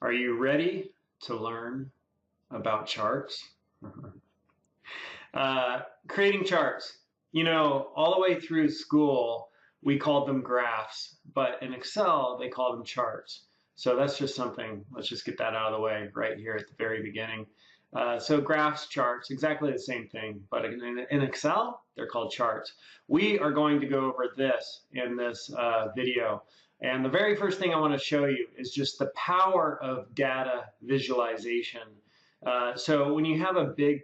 Are you ready to learn about charts? Creating charts. You know, all the way through school, we called them graphs, but in Excel, they call them charts. So that's just something, let's just get that out of the way right here at the very beginning. So graphs, charts, exactly the same thing, but in Excel, they're called charts. We are going to go over this in this video. And the very first thing I want to show you is just the power of data visualization. So when you have a big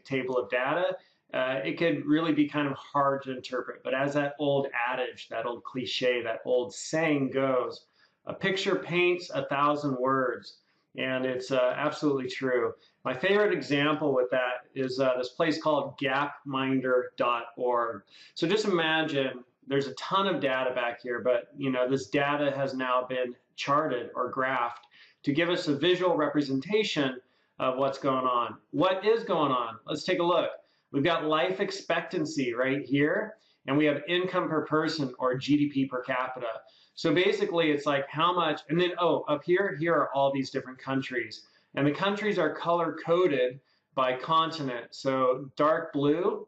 table of data, it could really be kind of hard to interpret. But as that old adage, that old cliche, that old saying goes, a picture paints 1,000 words. And it's absolutely true. My favorite example with that is this place called gapminder.org. So just imagine there's a ton of data back here, but you know this data has now been charted or graphed to give us a visual representation of what's going on. What is going on? Let's take a look. We've got life expectancy right here, and we have income per person or GDP per capita. So basically it's like how much, and then up here are all these different countries. And the countries are color coded by continent. So dark blue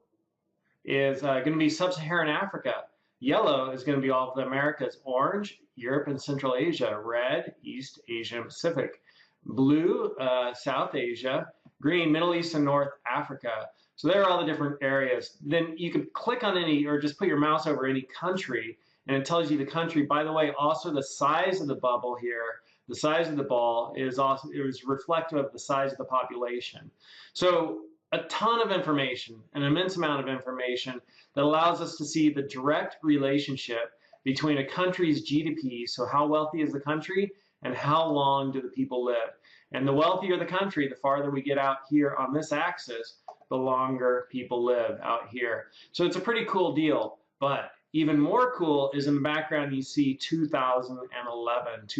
is going to be sub-Saharan Africa. Yellow is going to be all of the Americas. Orange, Europe and Central Asia. Red, East Asia and Pacific. Blue, South Asia. Green, Middle East and North Africa. So there are all the different areas. Then you could click on any, or just put your mouse over any country, and it tells you the country. By the way, also the size of the bubble here, the size of the ball is also, it was reflective of the size of the population. So a ton of information, an immense amount of information that allows us to see the direct relationship between a country's GDP, so how wealthy is the country, and how long do the people live. And the wealthier the country, the farther we get out here on this axis, the longer people live out here. So it's a pretty cool deal, but even more cool is in the background you see 2011.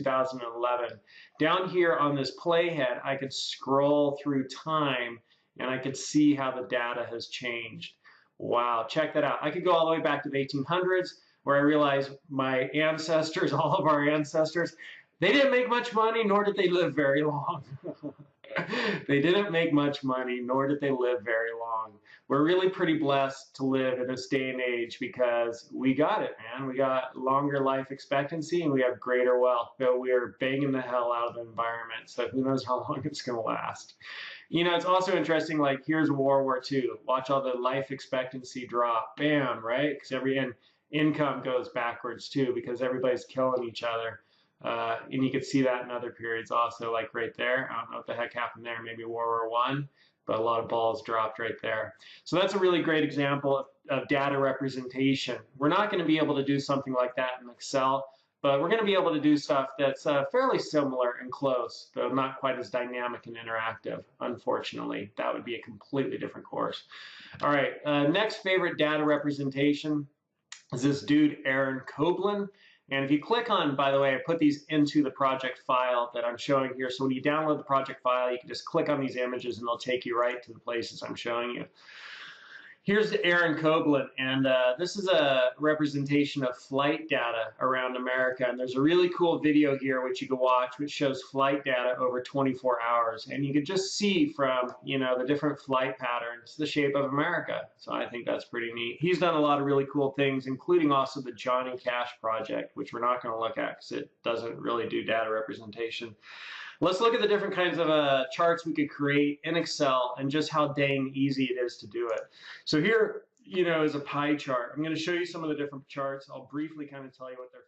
Down here on this playhead, I could scroll through time and I could see how the data has changed. Wow, check that out. I could go all the way back to the 1800s where I realized my ancestors, all of our ancestors, they didn't make much money, nor did they live very long. They didn't make much money, nor did they live very long. We're really pretty blessed to live in this day and age because we got it, man. We got longer life expectancy and we have greater wealth, but we are banging the hell out of the environment. So who knows how long it's going to last. You know, it's also interesting, like here's World War II. Watch all the life expectancy drop. Bam, right? Because and income goes backwards too because everybody's killing each other. And you could see that in other periods also, like right there. I don't know what the heck happened there, maybe World War I, but a lot of balls dropped right there. So that's a really great example of data representation. We're not going to be able to do something like that in Excel, but we're going to be able to do stuff that's fairly similar and close, though not quite as dynamic and interactive, unfortunately. That would be a completely different course. All right, next favorite data representation is this dude, Aaron Koblin. And if you click on, by the way, I put these into the project file that I'm showing here. So when you download the project file, you can just click on these images and they'll take you right to the places I'm showing you. Here's Aaron Koblin, and this is a representation of flight data around America. And there's a really cool video here which you can watch, which shows flight data over 24 hours. And you can just see from, you know, the different flight patterns, the shape of America. So I think that's pretty neat. He's done a lot of really cool things, including also the Johnny Cash project, which we're not going to look at because it doesn't really do data representation. Let's look at the different kinds of charts we could create in Excel and just how dang easy it is to do it. So here, you know, is a pie chart. I'm going to show you some of the different charts. I'll briefly kind of tell you what they're